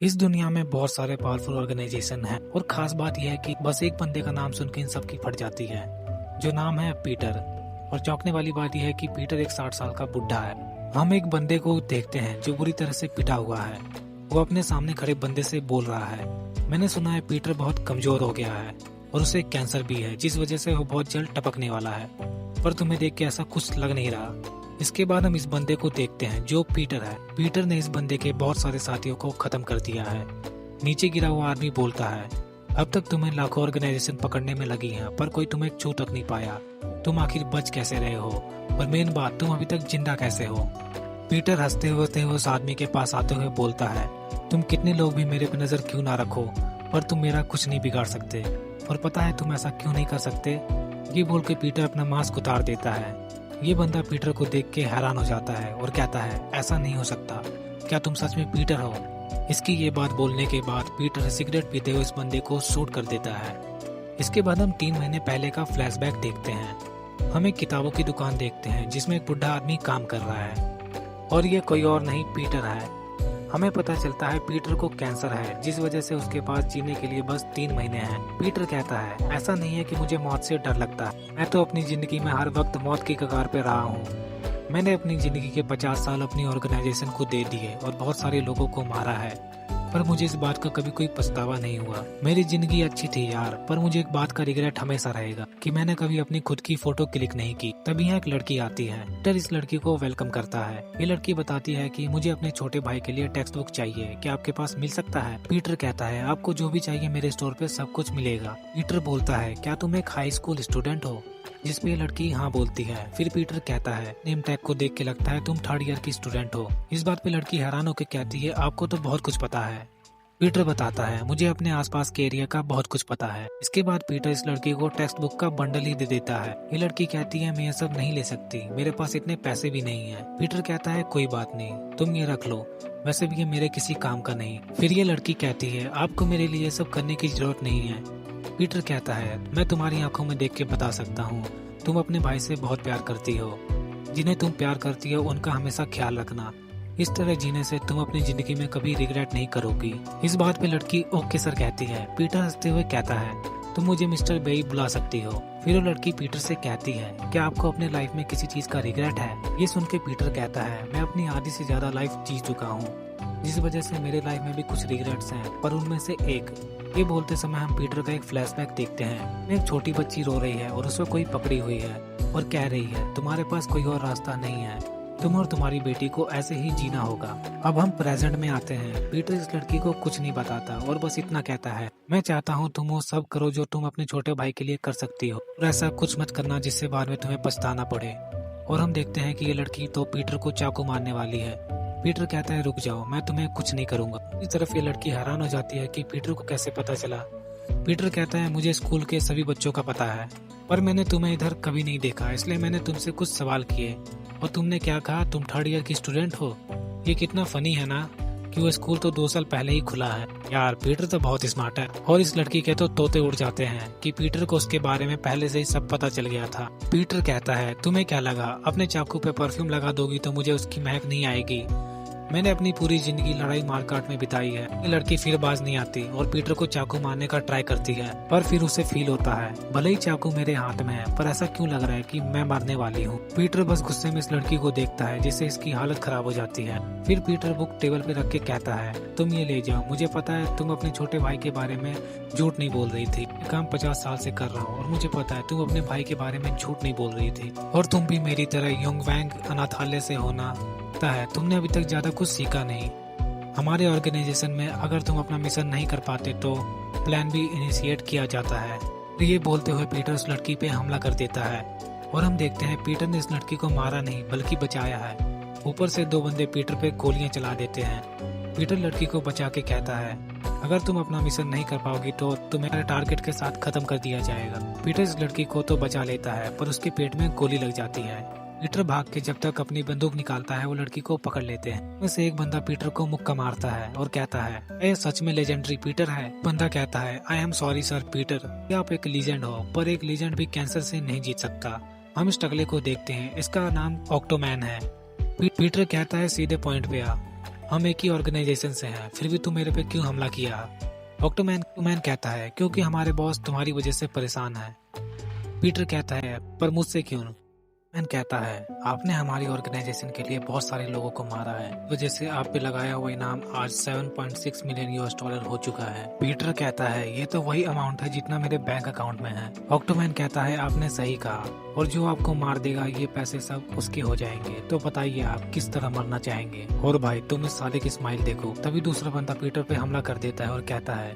इस दुनिया में बहुत सारे पावरफुल ऑर्गेनाइजेशन हैं और खास बात यह है कि बस एक बंदे का नाम सुन के इन सबकी फट जाती है, जो नाम है पीटर। और चौंकने वाली बात यह है कि पीटर एक 60 साल का बुढ़ा है। हम एक बंदे को देखते हैं जो बुरी तरह से पिटा हुआ है। वो अपने सामने खड़े बंदे से बोल रहा है, मैंने सुना है पीटर बहुत कमजोर हो गया है और उसे कैंसर भी है, जिस वजह से वो बहुत जल्द टपकने वाला है, पर तुम्हें देख के ऐसा कुछ लग नहीं रहा। इसके बाद हम इस बंदे को देखते हैं जो पीटर है। पीटर ने इस बंदे के बहुत सारे साथियों को खत्म कर दिया है। नीचे गिरा हुआ आदमी बोलता है, अब तक तुम्हें लाखों ऑर्गेनाइजेशन पकड़ने में लगी हैं, पर कोई तुम्हें छू तक नहीं पाया। तुम आखिर बच कैसे रहे हो, और मेन बात, तुम अभी तक जिंदा कैसे हो। पीटर हंसते हुए उस आदमी के पास आते हुए बोलता है, तुम कितने लोग भी मेरे पे नजर क्यों ना रखो, पर तुम मेरा कुछ नहीं बिगाड़ सकते। और पता है तुम ऐसा क्यों नहीं कर सकते? ये बोल के पीटर अपना मास्क उतार देता है। ये बंदा पीटर को देख के हैरान हो जाता है और कहता है, ऐसा नहीं हो सकता, क्या तुम सच में पीटर हो? इसकी ये बात बोलने के बाद पीटर सिगरेट पीते हुए इस बंदे को शूट कर देता है। इसके बाद हम 3 महीने पहले का फ्लैशबैक देखते हैं। हम एक किताबों की दुकान देखते हैं जिसमें एक बुढ़ा आदमी काम कर रहा है, और ये कोई और नहीं पीटर है। हमें पता चलता है पीटर को कैंसर है, जिस वजह से उसके पास जीने के लिए बस 3 महीने हैं। पीटर कहता है, ऐसा नहीं है कि मुझे मौत से डर लगता है, मैं तो अपनी जिंदगी में हर वक्त मौत की कगार पे रहा हूँ। मैंने अपनी जिंदगी के 50 साल अपनी ऑर्गेनाइजेशन को दे दिए और बहुत सारे लोगों को मारा है, पर मुझे इस बात का कभी कोई पछतावा नहीं हुआ। मेरी जिंदगी अच्छी थी यार, पर मुझे एक बात का रिग्रेट हमेशा रहेगा कि मैंने कभी अपनी खुद की फोटो क्लिक नहीं की। तभी यहाँ एक लड़की आती है। पीटर इस लड़की को वेलकम करता है। ये लड़की बताती है कि मुझे अपने छोटे भाई के लिए टेक्स्ट बुक चाहिए, क्या आपके पास मिल सकता है? पीटर कहता है, आपको जो भी चाहिए मेरे स्टोर पे सब कुछ मिलेगा। पीटर बोलता है, क्या तुम एक हाई स्कूल स्टूडेंट हो? जिसपे ये लड़की हाँ बोलती है। फिर पीटर कहता है, नेम टैग को देख के लगता है तुम 3rd ईयर की स्टूडेंट हो। इस बात पे लड़की हैरान होकर कहती है, आपको तो बहुत कुछ पता है। पीटर बताता है, मुझे अपने आसपास के एरिया का बहुत कुछ पता है। इसके बाद पीटर इस लड़की को टेक्स्ट बुक का बंडल ही दे देता है। ये लड़की कहती है, मैं ये सब नहीं ले सकती, मेरे पास इतने पैसे भी नहीं है। पीटर कहता है, कोई बात नहीं, तुम ये रख लो, वैसे भी ये मेरे किसी काम का नहीं। फिर ये लड़की कहती है, आपको मेरे लिए सब करने की जरूरत नहीं है। पीटर कहता है, मैं तुम्हारी आंखों में देख के बता सकता हूँ, तुम अपने भाई से बहुत प्यार करती हो। जिन्हें तुम प्यार करती हो उनका हमेशा ख्याल रखना। इस तरह जीने से तुम अपनी जिंदगी में कभी रिग्रेट नहीं करोगी। इस बात पे लड़की ओके सर कहती है। पीटर हंसते हुए कहता है, तुम मुझे मिस्टर बेई बुला सकती हो। फिर वो लड़की पीटर से कहती है, क्या आपको अपने लाइफ में किसी चीज का रिग्रेट है? ये सुन के पीटर कहता है, मैं अपनी आधी से ज्यादा लाइफ जी चुका हूँ, जिस वजह से मेरे लाइफ में भी कुछ रिग्रेट्स हैं, पर उनमें से एक। ये बोलते समय हम पीटर का एक फ्लैशबैक देखते हैं। एक छोटी बच्ची रो रही है और उसको कोई पकड़ी हुई है और कह रही है, तुम्हारे पास कोई और रास्ता नहीं है, तुम और तुम्हारी बेटी को ऐसे ही जीना होगा। अब हम प्रेजेंट में आते हैं। पीटर इस लड़की को कुछ नहीं बताता और बस इतना कहता है, मैं चाहता हूँ तुम वो सब करो जो तुम अपने छोटे भाई के लिए कर सकती हो, और ऐसा कुछ मत करना जिससे बाद में तुम्हें पछताना पड़े। और हम देखते हैं कि ये लड़की तो पीटर को चाकू मारने वाली है। पीटर कहता है, रुक जाओ, मैं तुम्हें कुछ नहीं करूंगा। इस तरफ ये लड़की हैरान हो जाती है कि पीटर को कैसे पता चला। पीटर कहता है, मुझे स्कूल के सभी बच्चों का पता है, पर मैंने तुम्हें इधर कभी नहीं देखा, इसलिए मैंने तुमसे कुछ सवाल किए और तुमने क्या कहा, तुम 3rd ईयर की स्टूडेंट हो। ये कितना फनी है ना, कि वो स्कूल तो 2 साल पहले ही खुला है। यार पीटर तो बहुत स्मार्ट है। और इस लड़की के तो तोते उड़ जाते हैं कि पीटर को उसके बारे में पहले से ही सब पता चल गया था। पीटर कहता है, तुम्हें क्या लगा, अपने चाकू पे परफ्यूम लगा दोगी तो मुझे उसकी महक नहीं आएगी? मैंने अपनी पूरी जिंदगी लड़ाई मारकाट में बिताई है। ये लड़की फिर बाज नहीं आती और पीटर को चाकू मारने का ट्राई करती है, पर फिर उसे फील होता है, भले ही चाकू मेरे हाथ में है, पर ऐसा क्यों लग रहा है कि मैं मारने वाली हूँ। पीटर बस गुस्से में इस लड़की को देखता है, जिससे इसकी हालत खराब हो जाती है। फिर पीटर बुक टेबल पे रख के कहता है, तुम ये ले जाओ, मुझे पता है तुम अपने छोटे भाई के बारे में झूठ नहीं बोल रही थी। ये काम 50 साल से कर रहा हूँ और मुझे पता है तुम अपने भाई के बारे में झूठ नहीं बोल रही थी, और तुम भी मेरी तरह योंगवैंग अनाथालय से होना है, तुमने अभी तक ज्यादा कुछ सीखा नहीं। हमारे ऑर्गेनाइजेशन में अगर तुम अपना मिशन नहीं कर पाते तो प्लान बी इनिशिएट किया जाता है। ये बोलते हुए पीटर उस लड़की पे हमला कर देता है और हम देखते हैं पीटर ने इस लड़की को मारा नहीं बल्कि बचाया है। ऊपर से 2 बंदे पीटर पे गोलियां चला देते हैं। पीटर लड़की को बचा के कहता है, अगर तुम अपना मिशन नहीं कर पाओगी तो तुम्हें टारगेट के साथ खत्म कर दिया जाएगा। पीटर इस लड़की को तो बचा लेता है, पर उसके पेट में गोली लग जाती है। पीटर भाग के जब तक अपनी बंदूक निकालता है वो लड़की को पकड़ लेते हैं। उनमें से एक बंदा पीटर को मुक्का मारता है और कहता है, ये सच में लेजेंडरी पीटर है? बंदा कहता है, I am sorry sir Peter, आप एक लीजेंड हो, पर एक लीजेंड भी कैंसर से नहीं जीत सकता। हम इस टकले को देखते हैं, इसका नाम ऑक्टोमैन है। पीटर कहता है, सीधे पॉइंट पे आ। हम एक ही ऑर्गेनाइजेशन से हैं, फिर भी तुम मेरे पे क्यों हमला किया? ऑक्टोमैन कहता है, क्योंकि हमारे बॉस तुम्हारी वजह से परेशान है। पीटर कहता है, पर मुझसे क्यों? मैन कहता है, आपने हमारी ऑर्गेनाइजेशन के लिए बहुत सारे लोगों को मारा है, वजह से आप पे लगाया हुआ इनाम आज 7.6 मिलियन US$ हो चुका है। पीटर कहता है, ये तो वही अमाउंट है जितना मेरे बैंक अकाउंट में है। ऑक्टोमैन कहता है, आपने सही कहा, और जो आपको मार देगा ये पैसे सब उसके हो जाएंगे। तो बताइए आप किस तरह मरना चाहेंगे? और भाई तुम इस साले की स्माइल देखो। तभी दूसरा बंदा पीटर पे हमला कर देता है और कहता है,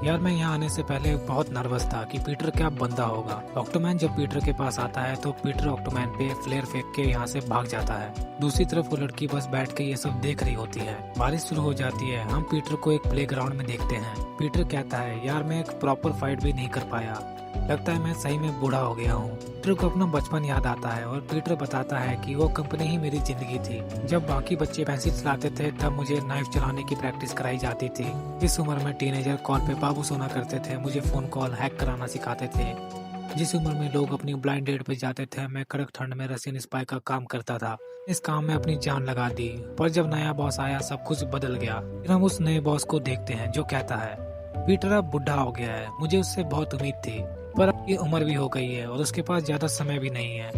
यार मैं यहाँ आने से पहले बहुत नर्वस था कि पीटर क्या बंदा होगा। ऑक्टोमैन जब पीटर के पास आता है तो पीटर ऑक्टोमैन पे फ्लेयर फेंक के यहाँ से भाग जाता है। दूसरी तरफ वो लड़की बस बैठ के ये सब देख रही होती है। बारिश शुरू हो जाती है। हम पीटर को एक प्लेग्राउंड में देखते हैं। पीटर कहता है, यार मैं एक प्रॉपर फाइट भी नहीं कर पाया, लगता है मैं सही में बूढ़ा हो गया हूँ। पीटर को अपना बचपन याद आता है और पीटर बताता है कि वो कंपनी ही मेरी जिंदगी थी। जब बाकी बच्चे पेंसिल चलाते थे तब मुझे नाइफ चलाने की प्रैक्टिस कराई जाती थी। जिस उम्र में टीनेजर कॉल पे बाबू सोना करते थे, मुझे फोन कॉल हैक कराना सिखाते थे। जिस उम्र में लोग अपनी ब्लाइंड डेट पे जाते थे, मैं कड़क ठंड में रशियन स्पाई का काम करता था। इस काम में अपनी जान लगा दी, पर जब नया बॉस आया सब कुछ बदल गया। फिर हम उस नए बॉस को देखते हैं जो कहता है, पीटर अब बुढ़ा हो गया है, मुझे उससे बहुत उम्मीद थी, पर अब की उम्र भी हो गई है और उसके पास ज्यादा समय भी नहीं है,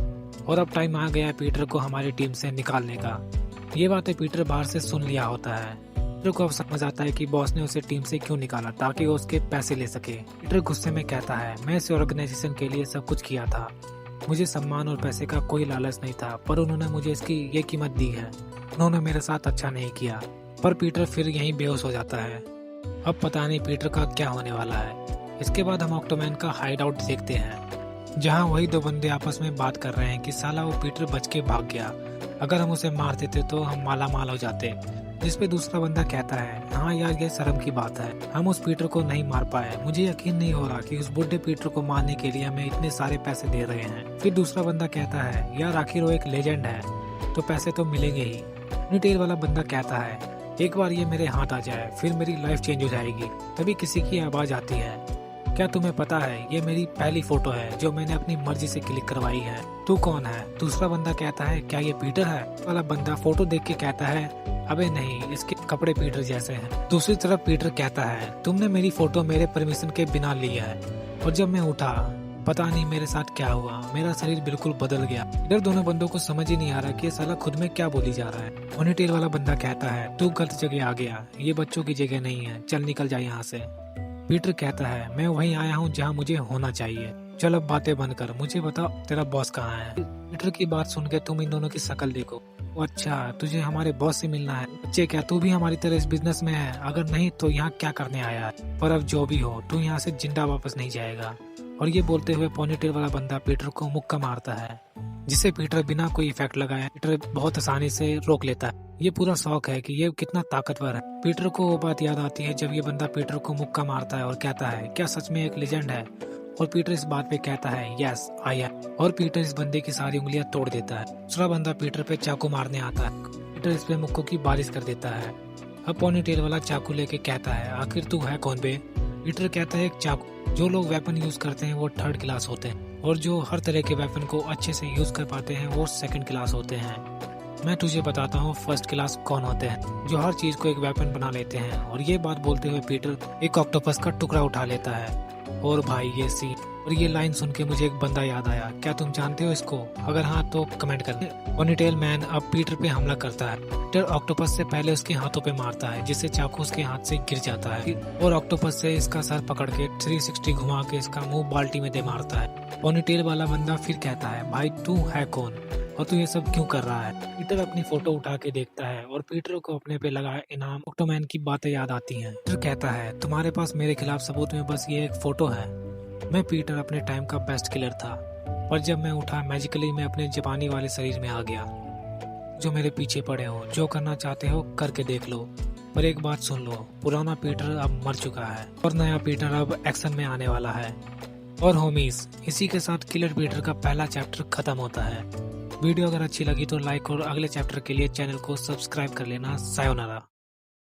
और अब टाइम आ गया है पीटर को हमारी टीम से निकालने का। ये बातें पीटर बाहर से सुन लिया होता है। पीटर को अब समझ आता है कि बॉस ने उसे टीम से क्यों निकाला, ताकि वो उसके पैसे ले सके। पीटर गुस्से में कहता है, मैं इस ऑर्गेनाइजेशन के लिए सब कुछ किया था, मुझे सम्मान और पैसे का कोई लालच नहीं था, पर उन्होंने मुझे इसकी ये कीमत दी है। उन्होंने मेरे साथ अच्छा नहीं किया। पर पीटर फिर यहीं बेहोश हो जाता है। अब पता नहीं पीटर का क्या होने वाला है। इसके बाद हम ऑक्टोमैन का हाइड आउट देखते हैं, जहाँ वही दो बंदे आपस में बात कर रहे हैं कि साला वो पीटर बच के भाग गया, अगर हम उसे मार देते तो हम माला माल हो जाते। जिस पे दूसरा बंदा कहता है, हाँ यार ये शर्म की बात है, हम उस पीटर को नहीं मार पाए, मुझे यकीन नहीं हो रहा कि उस बुढ़े पीटर को मारने के लिए हमें इतने सारे पैसे दे रहे हैं। फिर दूसरा बंदा कहता है, यार आखिर वो एक लेजेंड है तो पैसे तो मिलेंगे ही। नीटेल वाला बंदा कहता है, एक बार ये मेरे हाथ आ जाए फिर मेरी लाइफ चेंज हो जाएगी। तभी किसी की आवाज आती है, क्या तुम्हें पता है ये मेरी पहली फोटो है जो मैंने अपनी मर्जी से क्लिक करवाई है, तू कौन है? दूसरा बंदा कहता है, क्या ये पीटर है? वाला बंदा फोटो देख के कहता है, अबे नहीं, इसके कपड़े पीटर जैसे हैं। दूसरी तरफ पीटर कहता है, तुमने मेरी फोटो मेरे परमिशन के बिना ली है, और जब मैं उठा पता नहीं मेरे साथ क्या हुआ, मेरा शरीर बिल्कुल बदल गया। इधर दोनों बंदों को समझ ही नहीं आ रहा कि ये साला खुद में क्या बोली जा रहा है। पोनीटेल वाला बंदा कहता है, तू गलत जगह आ गया, ये बच्चों की जगह नहीं है, चल निकल जाए यहाँ से। पीटर कहता है, मैं वहीं आया हूँ जहाँ मुझे होना चाहिए, चल अब बातें बंद कर, मुझे बता तेरा बॉस कहाँ है। पीटर की बात सुन के तुम इन दोनों की शक्ल देखो। अच्छा, तुझे हमारे बॉस से मिलना है? बच्चे क्या तू भी हमारी तरह इस बिजनेस में है? अगर नहीं तो यहाँ क्या करने आया है? पर अब जो भी हो, तू यहाँ से जिंदा वापस नहीं जाएगा। और ये बोलते हुए पोनीटेल वाला बंदा पीटर को मुक्का मारता है, जिसे पीटर बिना कोई इफेक्ट लगाए पीटर बहुत आसानी से रोक लेता है। ये पूरा शौक है कि ये कितना ताकतवर है। पीटर को वो बात याद आती है जब ये बंदा पीटर को मुक्का मारता है और कहता है, क्या सच में एक लेजेंड है? और पीटर इस बात पे कहता है, यस आई एम। और पीटर इस बंदे की सारी उंगलियां तोड़ देता है। दूसरा बंदा पीटर पे चाकू मारने आता है। पीटर इस पे मुक्कों की बारिश कर देता है। अब पोनीटेल वाला चाकू लेके कहता है, आखिर तू है कौन बे? पीटर कहता है, एक चाकू। जो लोग वेपन यूज करते हैं वो थर्ड क्लास होते हैं, और जो हर तरह के वेपन को अच्छे से यूज कर पाते हैं वो सेकंड क्लास होते हैं। मैं तुझे बताता हूँ फर्स्ट क्लास कौन होते हैं, जो हर चीज को एक वेपन बना लेते हैं। और ये बात बोलते हुए पीटर एक ऑक्टोपस का टुकड़ा उठा लेता है। और भाई ये सीन और ये लाइन सुन के मुझे एक बंदा याद आया, क्या तुम जानते हो इसको? अगर हाँ तो कमेंट कर दे। पोनीटेल मैन अब पीटर पे हमला करता है। पीटर ऑक्टोपस से पहले उसके हाथों पे मारता है, जिससे चाकू उसके हाथ से गिर जाता है, और ऑक्टोपस से इसका सर पकड़ के 360 घुमा के इसका मुंह बाल्टी में दे मारता है। पोनीटेल वाला बंदा फिर कहता है, भाई तू है कौन और तू ये सब क्यों कर रहा है? पीटर अपनी फोटो उठा के देखता है और पीटर को अपने पे लगा इनाम ऑक्टोमैन की बातें याद आती हैं। पीटर कहता है, तुम्हारे पास मेरे खिलाफ सबूत में बस ये एक फोटो है। मैं पीटर अपने टाइम का बेस्ट किलर था, पर जब मैं उठा मैजिकली मैं अपने जापानी वाले शरीर में आ गया। जो मेरे पीछे पड़े हो, जो करना चाहते हो करके देख लो, पर एक बात सुन लो, पुराना पीटर अब मर चुका है और नया पीटर अब एक्शन में आने वाला है। और होमीज, इसी के साथ किलर पीटर का पहला चैप्टर खत्म होता है। वीडियो अगर अच्छी लगी तो लाइक और अगले चैप्टर के लिए चैनल को सब्सक्राइब कर लेना। सायोनारा।